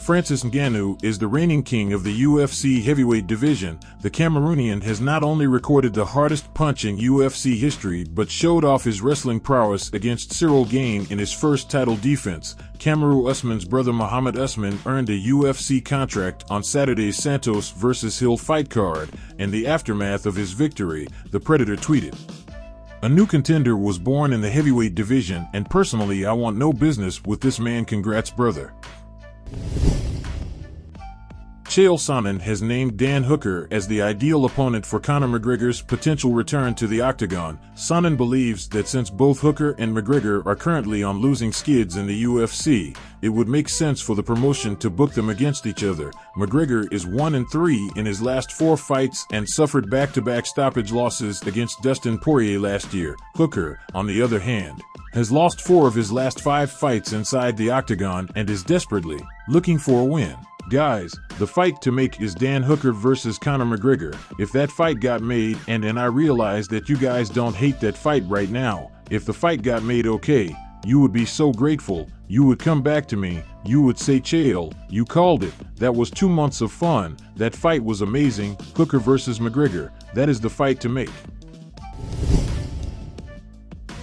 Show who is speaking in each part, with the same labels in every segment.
Speaker 1: Francis Ngannou is the reigning king of the UFC heavyweight division. The Cameroonian has not only recorded the hardest punch in UFC history but showed off his wrestling prowess against Cyril Gane in his first title defense. Kamaru Usman's brother Muhammad Usman earned a UFC contract on Saturday's Santos vs. Hill fight card. In the aftermath of his victory, the Predator tweeted, "A new contender was born in the heavyweight division, and personally I want no business with this man. Congrats, brother." Chael Sonnen has named Dan Hooker as the ideal opponent for Conor McGregor's potential return to the octagon. Sonnen believes that since both Hooker and McGregor are currently on losing skids in the UFC, it would make sense for the promotion to book them against each other. McGregor is 1-3 in his last 4 fights and suffered back-to-back stoppage losses against Dustin Poirier last year. Hooker, on the other hand, has lost 4 of his last 5 fights inside the octagon and is desperately looking for a win. Guys, the fight to make is Dan Hooker versus Conor McGregor. If that fight got made, and I realize that you guys don't hate that fight right now, if the fight got made, okay, you would be so grateful. You would come back to me, you would say, Chael, you called it. That was 2 months of fun. That fight was amazing. Hooker versus McGregor. That is the fight to make.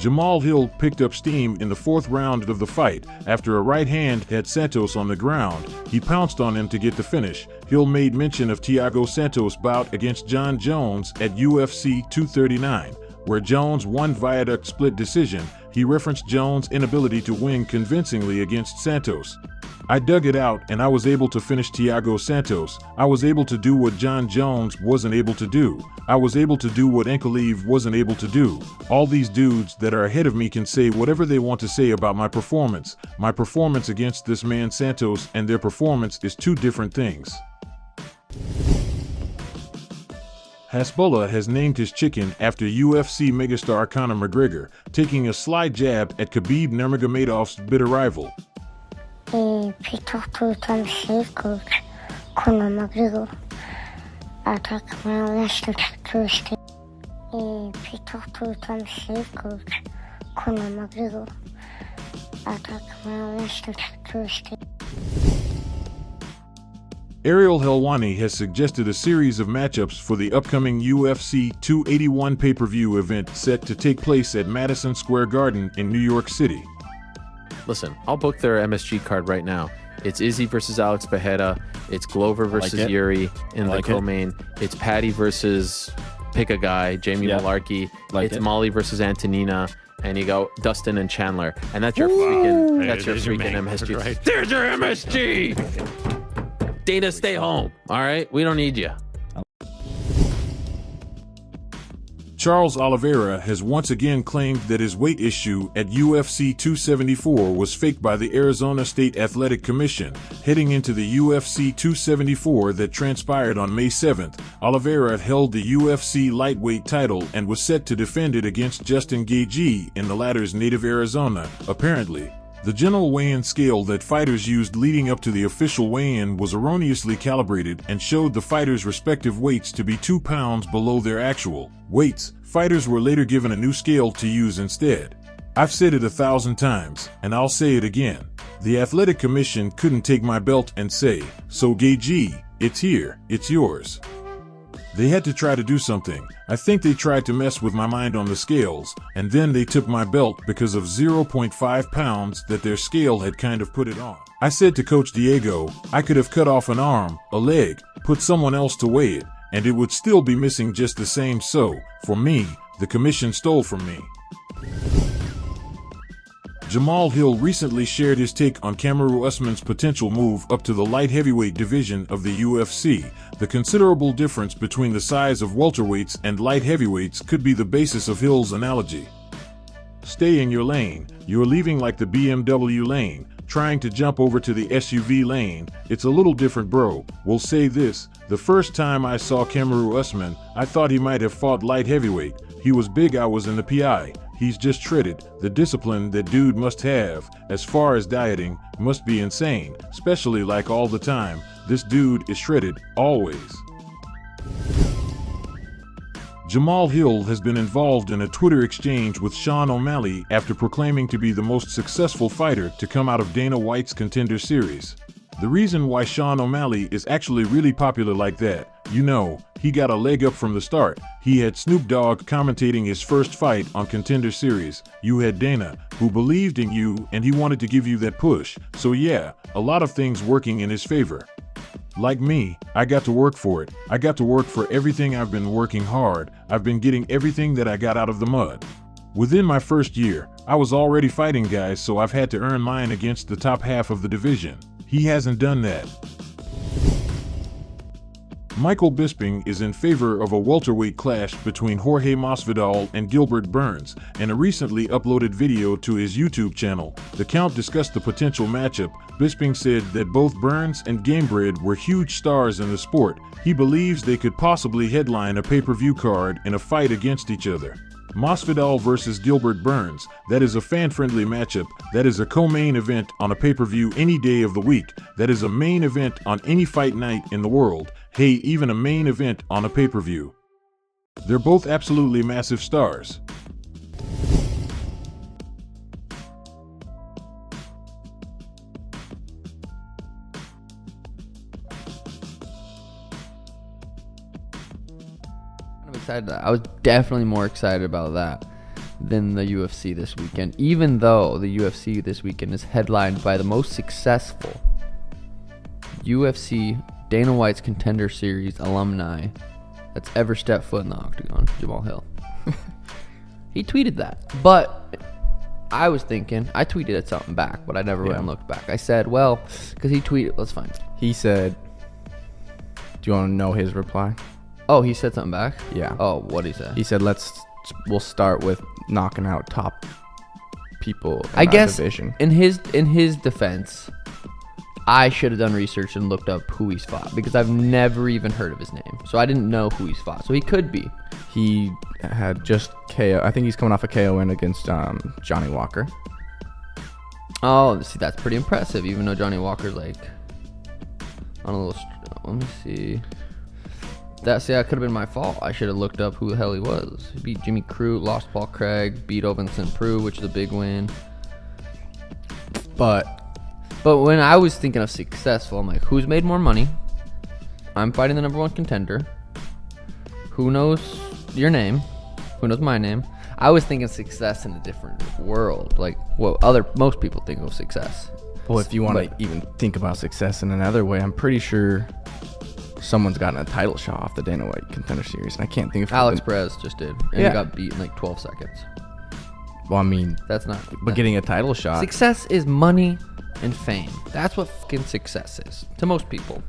Speaker 1: Jahmall Hill picked up steam in the 4th round of the fight. After a right hand had Santos on the ground, he pounced on him to get the finish. Hill made mention of Thiago Santos' bout against Jon Jones at UFC 239, where Jones won via a split decision. He referenced Jones' inability to win convincingly against Santos. "I dug it out and I was able to finish Thiago Santos. I was able to do what Jon Jones wasn't able to do. I was able to do what Ankalaev wasn't able to do. All these dudes that are ahead of me can say whatever they want to say about my performance. My performance against this man Santos and their performance is 2 different things." Hasbulla has named his chicken after UFC megastar Conor McGregor, taking a sly jab at Khabib Nurmagomedov's bitter rival.
Speaker 2: CONOR McGREGOR attack my last Thursday. CONOR McGREGOR attack my last Thursday.
Speaker 1: Ariel Helwani has suggested a series of matchups for the upcoming UFC 281 pay-per-view event set to take place at Madison Square Garden in New York City.
Speaker 3: Listen, I'll book their MSG card right now. It's Izzy versus Alex Pereira. It's Glover versus Yuri in the co-main. It's Patty versus pick a guy, Jamie Malarkey. It's Molly versus Antonina. And you go Dustin and Chandler. And that's your freaking MSG. Right. There's your MSG! Dana, stay home. All right? We don't need you.
Speaker 1: Charles Oliveira has once again claimed that his weight issue at UFC 274 was faked by the Arizona State Athletic Commission. Heading into the UFC 274 that transpired on May 7th, Oliveira held the UFC lightweight title and was set to defend it against Justin Gaethje in the latter's native Arizona. Apparently, the general weigh-in scale that fighters used leading up to the official weigh-in was erroneously calibrated and showed the fighters' respective weights to be 2 pounds below their actual weights. Fighters were later given a new scale to use instead. I've said it 1,000 times, and I'll say it again. The Athletic Commission couldn't take my belt and say, "So Gaethje, it's here, it's yours." They had to try to do something. I think they tried to mess with my mind on the scales, and then they took my belt because of 0.5 pounds that their scale had kind of put it on. I said to Coach Diego, I could have cut off an arm, a leg, put someone else to weigh it, and it would still be missing just the same. So, for me, the commission stole from me. Jahmall Hill recently shared his take on Kamaru Usman's potential move up to the light heavyweight division of the UFC. The considerable difference between the size of welterweights and light heavyweights could be the basis of Hill's analogy. Stay in your lane. You're leaving like the BMW lane, trying to jump over to the SUV lane. It's a little different, bro. We'll say this. The first time I saw Kamaru Usman, I thought he might have fought light heavyweight. He was big, I was in the PI. He's just shredded. The discipline that dude must have, as far as dieting, must be insane, especially like all the time. This dude is shredded, always. Jahmall Hill has been involved in a Twitter exchange with Sean O'Malley after proclaiming to be the most successful fighter to come out of Dana White's Contender series. The reason why Sean O'Malley is actually really popular like that, he got a leg up from the start. He had Snoop Dogg commentating his first fight on Contender series. You had Dana, who believed in you and he wanted to give you that push. So yeah, a lot of things working in his favor. Like me, I got to work for it. I got to work for everything. I've been working hard. I've been getting everything that I got out of the mud. Within my first year, I was already fighting guys, so I've had to earn mine against the top half of the division. He hasn't done that. Michael Bisping is in favor of a welterweight clash between Jorge Masvidal and Gilbert Burns. In a recently uploaded video to his YouTube channel, the Count discussed the potential matchup. Bisping said that both Burns and Gamebred were huge stars in the sport. He believes they could possibly headline a pay-per-view card in a fight against each other. Masvidal versus Gilbert Burns, that is a fan-friendly matchup. That is a co-main event on a pay-per-view any day of the week. That is a main event on any fight night in the world. Hey, even a main event on a pay-per-view. They're both absolutely massive stars.
Speaker 4: I'm excited. I was definitely more excited about that than the UFC this weekend, even though the UFC this weekend is headlined by the most successful UFC Dana White's Contender Series alumni that's ever stepped foot in the octagon, Jahmall Hill. He tweeted that. But I was thinking, I tweeted at something back, but I never went and looked back. I said, well, because he tweeted, let's find it.
Speaker 5: He said, do you want to know his reply?
Speaker 4: Oh, he said something back?
Speaker 5: Yeah.
Speaker 4: Oh, what did he say?
Speaker 5: He said, we'll start with knocking out top people in
Speaker 4: I guess
Speaker 5: division.
Speaker 4: In his defense, I should have done research and looked up who he's fought because I've never even heard of his name. So I didn't know who he's fought. So he could be.
Speaker 5: He had just KO. I think he's coming off a KO win against Johnny Walker.
Speaker 4: Oh, see, that's pretty impressive. Even though Johnny Walker's like on a little. Let me see. That could have been my fault. I should have looked up who the hell he was. He beat Jimmy Crute, lost Paul Craig, beat Vincent Prue, which is a big win.
Speaker 5: But
Speaker 4: when I was thinking of successful, I'm like, who's made more money? I'm fighting the number one contender. Who knows your name? Who knows my name? I was thinking success in a different world, like what most people think of success.
Speaker 5: well, if you want to even think about success in another way, I'm pretty sure someone's gotten a title shot off the Dana White Contender Series, and I can't think of
Speaker 4: Alex Perez just did, and
Speaker 5: Yeah.
Speaker 4: he got beat in like 12 seconds.
Speaker 5: Well, I mean,
Speaker 4: That's not.
Speaker 5: but getting a title shot.
Speaker 4: Success is money and fame. That's what fucking success is to most people.